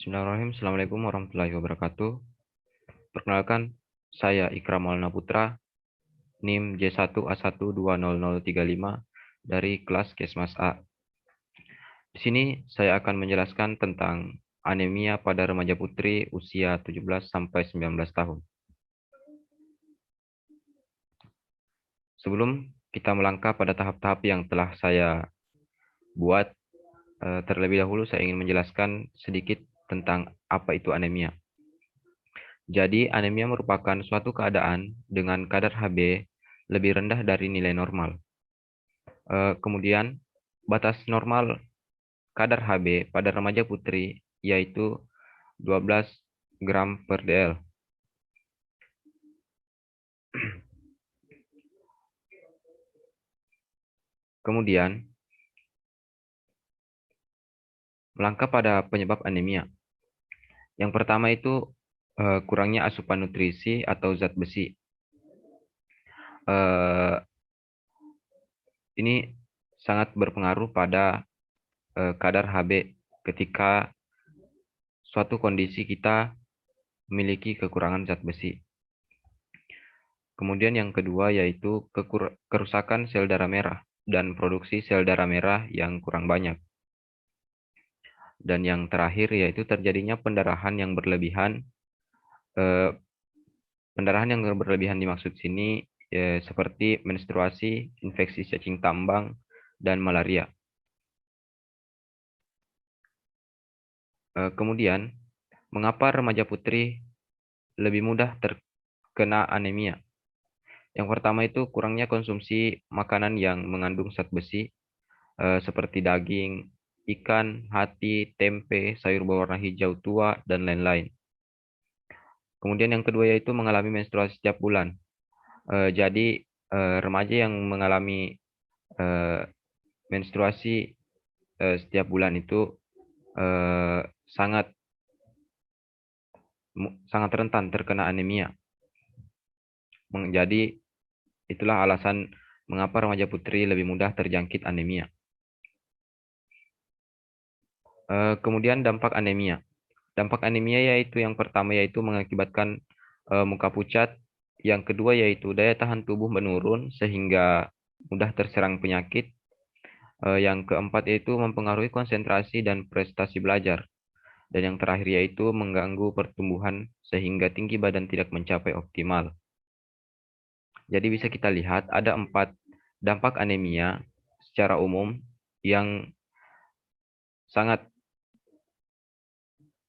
Bismillahirrahmanirrahim. Assalamualaikum warahmatullahi wabarakatuh. Perkenalkan, saya Ikram Maulana Putra, NIM J1A1200035 dari kelas Kesmas A. Di sini saya akan menjelaskan tentang anemia pada remaja putri usia 17 sampai 19 tahun. Sebelum kita melangkah pada tahap-tahap yang telah saya buat, terlebih dahulu saya ingin menjelaskan sedikit tentang apa itu anemia. Jadi, anemia merupakan suatu keadaan dengan kadar Hb lebih rendah dari nilai normal. Kemudian, batas normal kadar Hb pada remaja putri yaitu 12 gram per dl. Kemudian, melangkah pada penyebab anemia. Yang pertama itu kurangnya asupan nutrisi atau zat besi. Ini sangat berpengaruh pada kadar Hb ketika suatu kondisi kita memiliki kekurangan zat besi. Kemudian yang kedua yaitu kerusakan sel darah merah dan produksi sel darah merah yang kurang banyak. Dan yang terakhir yaitu terjadinya pendarahan yang berlebihan. Pendarahan yang berlebihan dimaksud sini seperti menstruasi, infeksi cacing tambang, dan malaria. Kemudian, mengapa remaja putri lebih mudah terkena anemia? Yang pertama itu kurangnya konsumsi makanan yang mengandung zat besi, seperti daging, ikan, hati, tempe, sayur berwarna hijau tua, dan lain-lain. Kemudian yang kedua yaitu mengalami menstruasi setiap bulan. Jadi remaja yang mengalami menstruasi setiap bulan itu sangat rentan terkena anemia. Jadi itulah alasan mengapa remaja putri lebih mudah terjangkit anemia. Kemudian dampak anemia. Dampak anemia yaitu yang pertama yaitu mengakibatkan muka pucat, yang kedua yaitu daya tahan tubuh menurun sehingga mudah terserang penyakit, yang keempat yaitu mempengaruhi konsentrasi dan prestasi belajar, dan yang terakhir yaitu mengganggu pertumbuhan sehingga tinggi badan tidak mencapai optimal. Jadi bisa kita lihat ada 4 dampak anemia secara umum yang sangat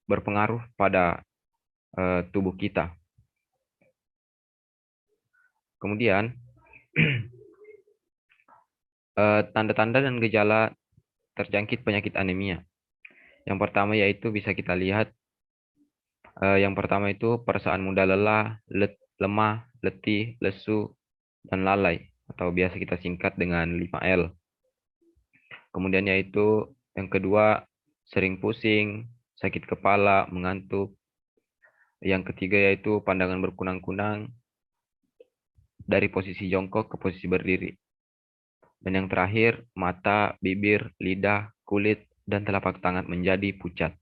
berpengaruh pada tubuh kita. Kemudian, tanda-tanda dan gejala terjangkit penyakit anemia. Yang pertama yaitu bisa kita lihat, yang pertama itu perasaan mudah lelah, lemah, letih, lesu, dan lalai, atau biasa kita singkat dengan 5L. Kemudian yaitu yang kedua, sering pusing, sakit kepala, mengantuk. Yang ketiga yaitu pandangan berkunang-kunang dari posisi jongkok ke posisi berdiri. Dan yang terakhir, mata, bibir, lidah, kulit, dan telapak tangan menjadi pucat.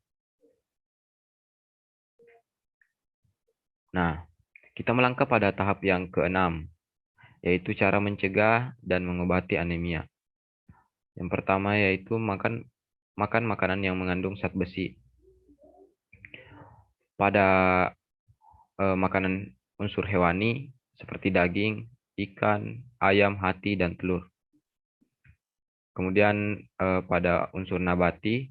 Nah, kita melangkah pada tahap yang keenam, yaitu cara mencegah dan mengobati anemia. Yang pertama yaitu makan makanan yang mengandung zat besi. Pada makanan unsur hewani seperti daging, ikan, ayam, hati, dan telur. Kemudian pada unsur nabati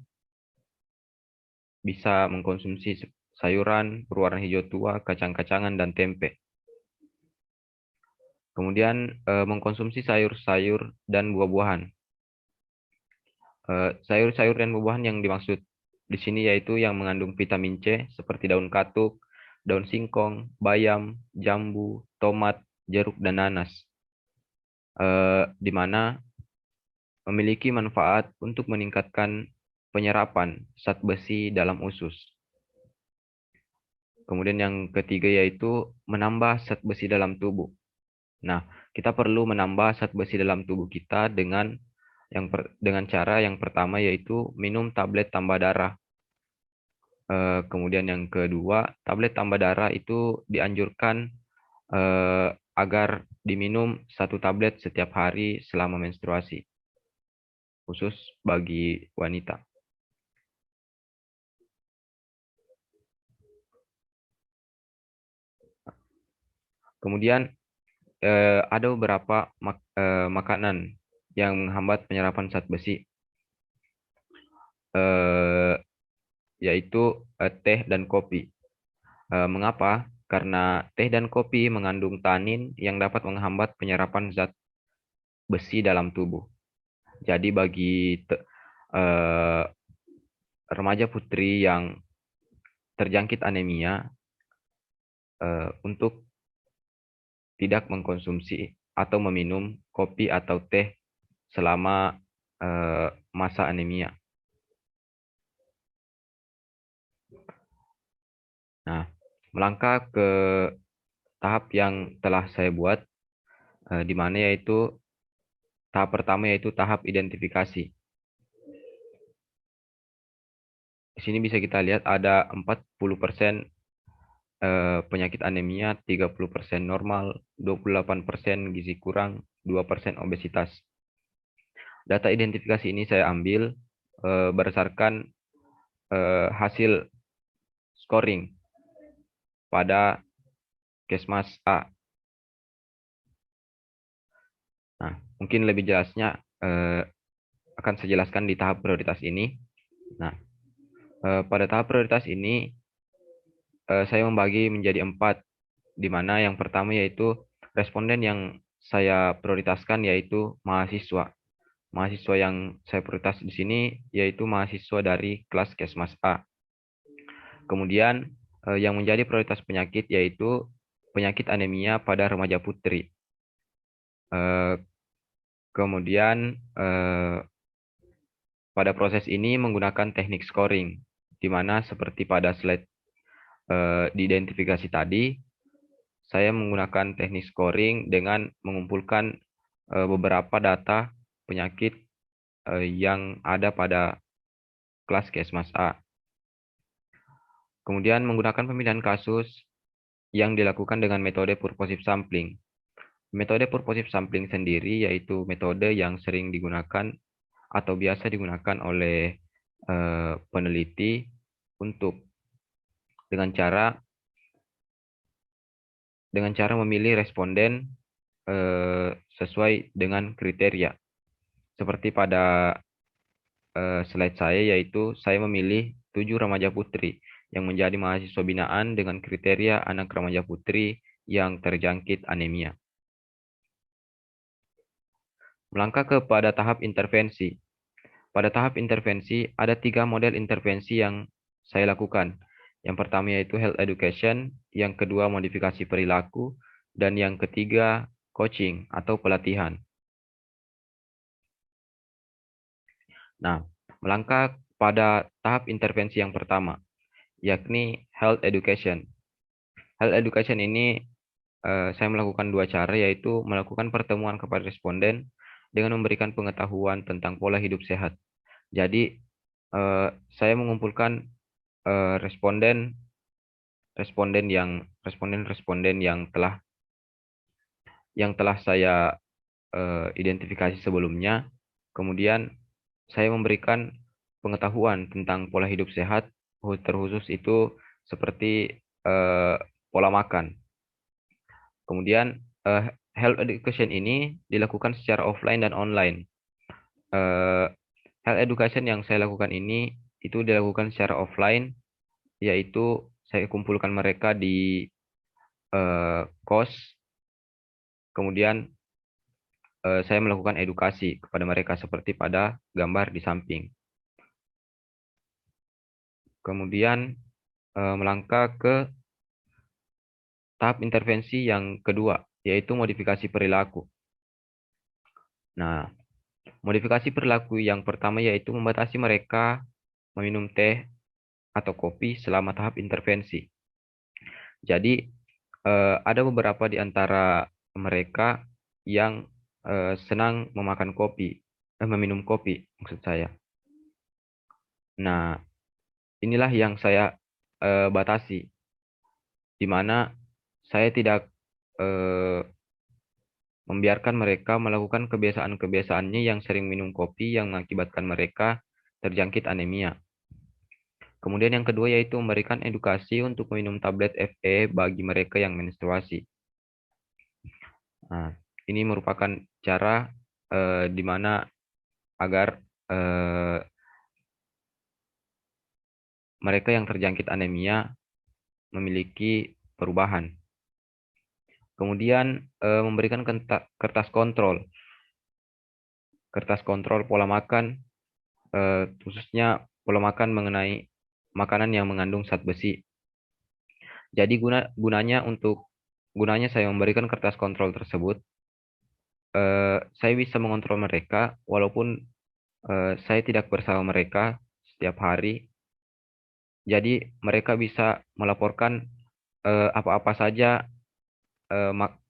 bisa mengkonsumsi sayuran berwarna hijau tua, kacang-kacangan, dan tempe. Kemudian mengkonsumsi sayur-sayur dan buah-buahan. Sayur-sayur dan buah-buahan yang dimaksud di sini yaitu yang mengandung vitamin C seperti daun katuk, daun singkong, bayam, jambu, tomat, jeruk, dan nanas. Di mana memiliki manfaat untuk meningkatkan penyerapan zat besi dalam usus. Kemudian yang ketiga yaitu menambah zat besi dalam tubuh. Nah, kita perlu menambah zat besi dalam tubuh kita dengan cara yang pertama yaitu minum tablet tambah darah. Kemudian yang kedua, tablet tambah darah itu dianjurkan eh, agar diminum 1 tablet setiap hari selama menstruasi, khusus bagi wanita. Kemudian ada beberapa makanan yang menghambat penyerapan zat besi, eh, yaitu teh dan kopi. Mengapa? Karena teh dan kopi mengandung tanin yang dapat menghambat penyerapan zat besi dalam tubuh. Jadi bagi eh, remaja putri yang terjangkit anemia, untuk tidak mengkonsumsi atau meminum kopi atau teh selama masa anemia. Nah, melangkah ke tahap yang telah saya buat, di mana yaitu tahap pertama yaitu tahap identifikasi. Di sini bisa kita lihat ada 40% penyakit anemia, 30% normal, 28% gizi kurang, 2% obesitas. Data identifikasi ini saya ambil berdasarkan hasil scoring pada Kesmas A. Nah, mungkin lebih jelasnya akan saya jelaskan di tahap prioritas ini. Nah, pada tahap prioritas ini saya membagi menjadi 4, di mana yang pertama yaitu responden yang saya prioritaskan yaitu mahasiswa. Mahasiswa yang saya prioritas di sini yaitu mahasiswa dari kelas Kesmas A. Kemudian yang menjadi prioritas penyakit yaitu penyakit anemia pada remaja putri. Eh, Kemudian pada proses ini menggunakan teknik scoring, di mana seperti pada slide di identifikasi tadi, saya menggunakan teknik scoring dengan mengumpulkan beberapa data penyakit yang ada pada kelas Kesmas A. Kemudian menggunakan pemilihan kasus yang dilakukan dengan metode purposive sampling. Metode purposive sampling sendiri yaitu metode yang sering digunakan atau biasa digunakan oleh peneliti untuk dengan cara memilih responden sesuai dengan kriteria. Seperti pada slide saya, yaitu saya memilih 7 remaja putri yang menjadi mahasiswa binaan dengan kriteria anak remaja putri yang terjangkit anemia. Melangkah kepada tahap intervensi. Pada tahap intervensi, ada 3 model intervensi yang saya lakukan. Yang pertama yaitu health education, yang kedua modifikasi perilaku, dan yang ketiga coaching atau pelatihan. Nah, melangkah pada tahap intervensi yang pertama, yakni health education. Health education ini saya melakukan 2 cara, yaitu melakukan pertemuan kepada responden dengan memberikan pengetahuan tentang pola hidup sehat. Jadi, saya mengumpulkan responden yang telah saya identifikasi sebelumnya. Kemudian saya memberikan pengetahuan tentang pola hidup sehat, terkhusus itu seperti pola makan. Kemudian health education ini dilakukan secara offline dan online. Eh, Health education yang saya lakukan ini itu dilakukan secara offline, yaitu saya kumpulkan mereka di kos. Kemudian saya melakukan edukasi kepada mereka seperti pada gambar di samping. Kemudian melangkah ke tahap intervensi yang kedua, yaitu modifikasi perilaku. Nah, modifikasi perilaku yang pertama yaitu membatasi mereka meminum teh atau kopi selama tahap intervensi. Jadi, ada beberapa di antara mereka yang senang memakan kopi, meminum kopi, maksud saya. Nah, inilah yang saya batasi, di mana saya tidak eh, membiarkan mereka melakukan kebiasaan-kebiasaannya yang sering minum kopi yang mengakibatkan mereka terjangkit anemia. Kemudian yang kedua yaitu memberikan edukasi untuk minum tablet FE bagi mereka yang menstruasi. Nah, ini merupakan cara di mana agar eh, mereka yang terjangkit anemia memiliki perubahan. Kemudian memberikan kertas kontrol pola makan, khususnya pola makan mengenai makanan yang mengandung zat besi. Jadi gunanya saya memberikan kertas kontrol tersebut, saya bisa mengontrol mereka walaupun saya tidak bersama mereka setiap hari. Jadi mereka bisa melaporkan apa-apa saja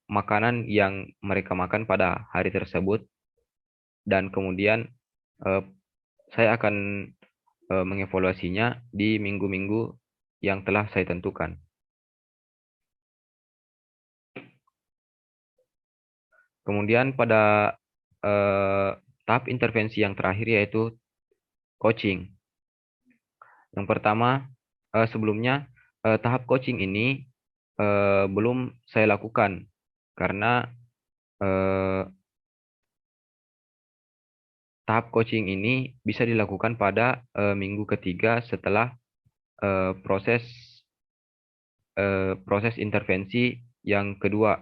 makanan yang mereka makan pada hari tersebut, dan kemudian eh, saya akan mengevaluasinya di minggu-minggu yang telah saya tentukan. Kemudian pada tahap intervensi yang terakhir yaitu coaching. Yang pertama, sebelumnya tahap coaching ini belum saya lakukan karena eh, tahap coaching ini bisa dilakukan pada minggu ketiga setelah proses proses intervensi yang kedua.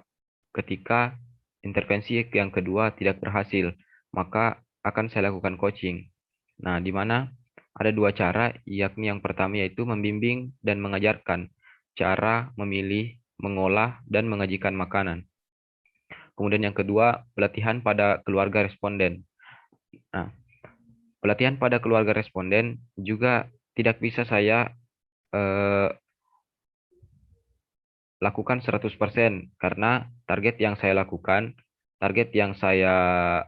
Ketika intervensi yang kedua tidak berhasil, maka akan saya lakukan coaching. Nah, di mana ada dua cara, yakni yang pertama yaitu membimbing dan mengajarkan cara memilih, mengolah, dan menyajikan makanan. Kemudian yang kedua, pelatihan pada keluarga responden. Nah, pelatihan pada keluarga responden juga tidak bisa saya eh, lakukan 100% karena target yang saya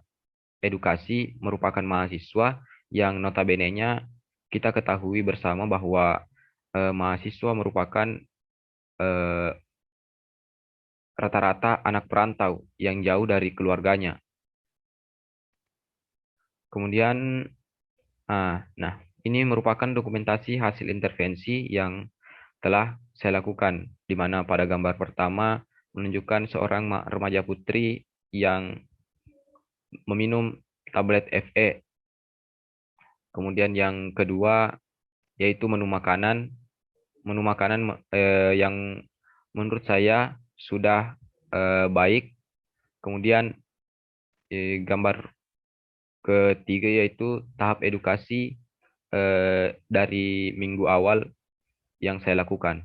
edukasi merupakan mahasiswa yang notabene-nya kita ketahui bersama bahwa mahasiswa merupakan eh, rata-rata anak perantau yang jauh dari keluarganya. Kemudian, nah, ini merupakan dokumentasi hasil intervensi yang telah saya lakukan, di mana pada gambar pertama menunjukkan seorang remaja putri yang meminum tablet FE. Kemudian yang kedua yaitu menu makanan yang menurut saya sudah baik. Kemudian gambar ketiga yaitu tahap edukasi dari minggu awal yang saya lakukan.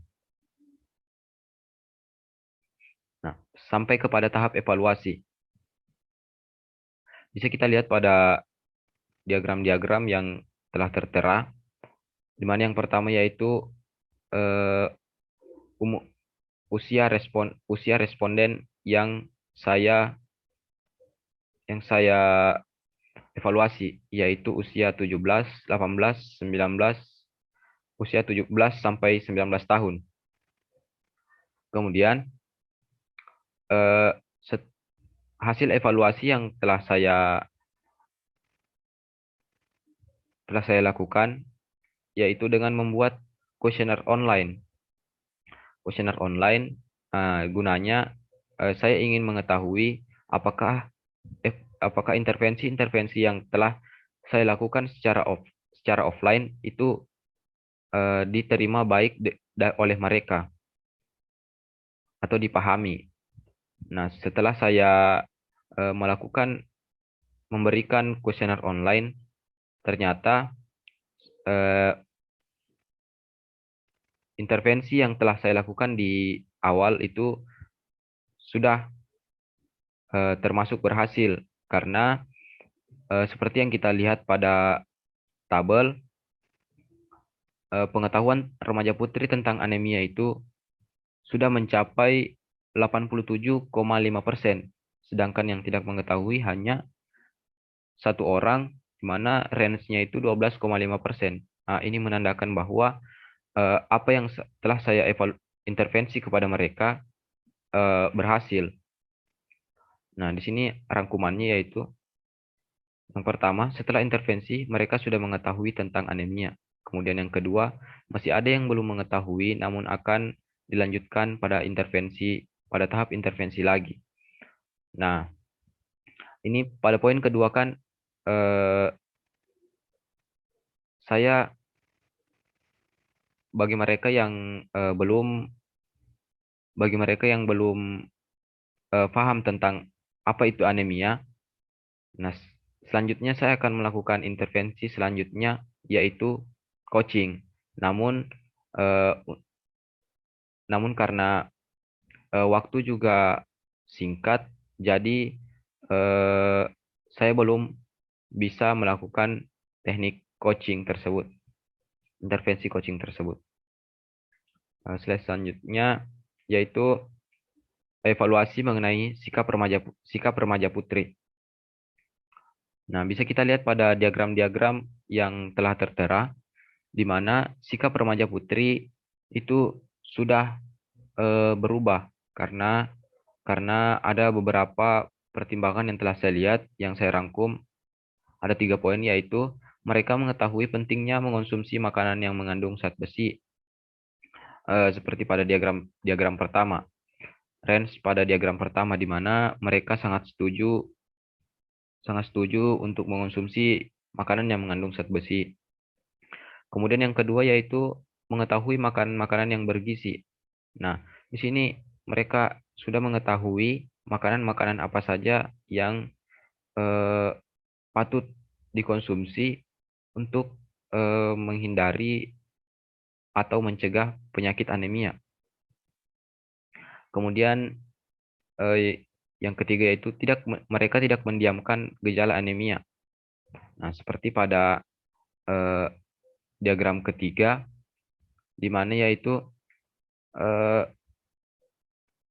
Nah, sampai kepada tahap evaluasi. Bisa kita lihat pada diagram-diagram yang telah tertera, di mana yang pertama yaitu eh, usia responden saya yang saya evaluasi, yaitu usia 17, 18, 19, usia 17 sampai 19 tahun. Kemudian eh, hasil evaluasi yang telah saya lakukan yaitu dengan membuat kuesioner online. Kuesioner online gunanya saya ingin mengetahui apakah intervensi-intervensi yang telah saya lakukan secara offline itu diterima baik oleh mereka atau dipahami. Nah, setelah saya memberikan kuesioner online, ternyata eh, intervensi yang telah saya lakukan di awal itu sudah termasuk berhasil karena seperti yang kita lihat pada tabel, pengetahuan remaja putri tentang anemia itu sudah mencapai 87,5%, sedangkan yang tidak mengetahui hanya satu orang, di mana range-nya itu 12,5%. Nah, ini menandakan bahwa apa yang telah saya intervensi kepada mereka berhasil. Nah, di sini rangkumannya yaitu yang pertama, setelah intervensi, mereka sudah mengetahui tentang anemia. Kemudian yang kedua, masih ada yang belum mengetahui namun akan dilanjutkan pada tahap intervensi lagi. Nah, ini pada poin kedua kan eh, saya bagi mereka yang belum paham tentang apa itu anemia. Nah, selanjutnya saya akan melakukan intervensi selanjutnya yaitu coaching. Namun eh, karena waktu juga singkat, jadi eh, saya belum bisa melakukan teknik coaching tersebut, intervensi coaching tersebut. Slide selanjutnya yaitu evaluasi mengenai sikap remaja putri. Nah, bisa kita lihat pada diagram-diagram yang telah tertera, di mana sikap remaja putri itu sudah berubah karena ada beberapa pertimbangan yang telah saya lihat, yang saya rangkum ada 3 poin, yaitu mereka mengetahui pentingnya mengonsumsi makanan yang mengandung zat besi seperti pada diagram diagram pertama. Range pada diagram pertama di mana mereka sangat setuju untuk mengonsumsi makanan yang mengandung zat besi. Kemudian yang kedua yaitu mengetahui makanan-makanan yang bergizi. Nah, di sini mereka sudah mengetahui makanan-makanan apa saja yang eh, patut dikonsumsi untuk menghindari atau mencegah penyakit anemia. Kemudian yang ketiga yaitu mereka tidak mendiamkan gejala anemia. Nah, seperti pada eh, diagram ketiga, di mana yaitu eh,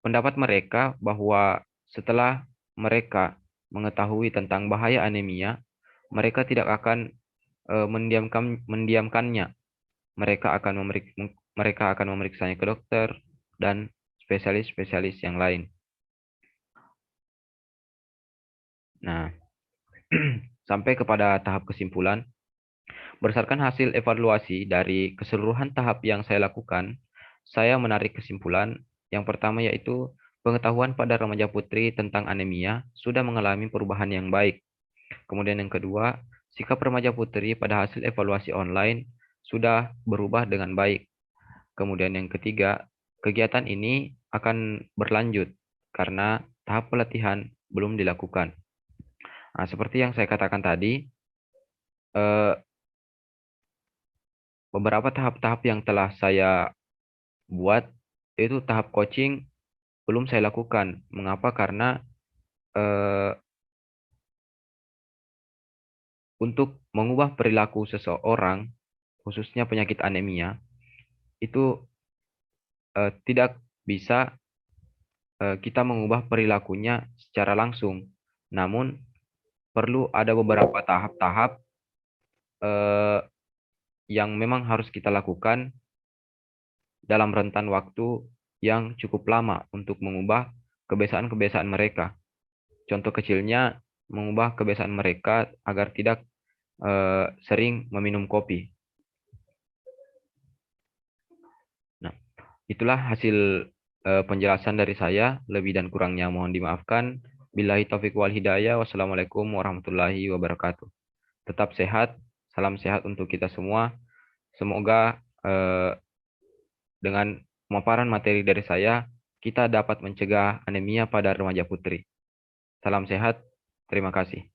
pendapat mereka bahwa setelah mereka mengetahui tentang bahaya anemia, mereka tidak akan mendiamkannya. Mereka akan memeriksanya ke dokter dan spesialis-spesialis yang lain. Nah, sampai kepada tahap kesimpulan. Berdasarkan hasil evaluasi dari keseluruhan tahap yang saya lakukan, saya menarik kesimpulan yang pertama yaitu pengetahuan pada remaja putri tentang anemia sudah mengalami perubahan yang baik. Kemudian yang kedua, sikap remaja putri pada hasil evaluasi online sudah berubah dengan baik. Kemudian yang ketiga, kegiatan ini akan berlanjut karena tahap pelatihan belum dilakukan. Nah, seperti yang saya katakan tadi, eh, beberapa tahap-tahap yang telah saya buat itu tahap coaching belum saya lakukan. Mengapa? Karena eh, untuk mengubah perilaku seseorang, khususnya penyakit anemia, itu tidak bisa kita mengubah perilakunya secara langsung. Namun perlu ada beberapa tahap-tahap eh, yang memang harus kita lakukan dalam rentan waktu yang cukup lama untuk mengubah kebiasaan-kebiasaan mereka. Contoh kecilnya, mengubah kebiasaan mereka agar tidak sering meminum kopi. Nah, itulah hasil penjelasan dari saya. Lebih dan kurangnya mohon dimaafkan. Billahi taufiq wal hidayah. Wassalamualaikum warahmatullahi wabarakatuh. Tetap sehat. Salam sehat untuk kita semua. Semoga dengan pemaparan materi dari saya, kita dapat mencegah anemia pada remaja putri. Salam sehat. Terima kasih.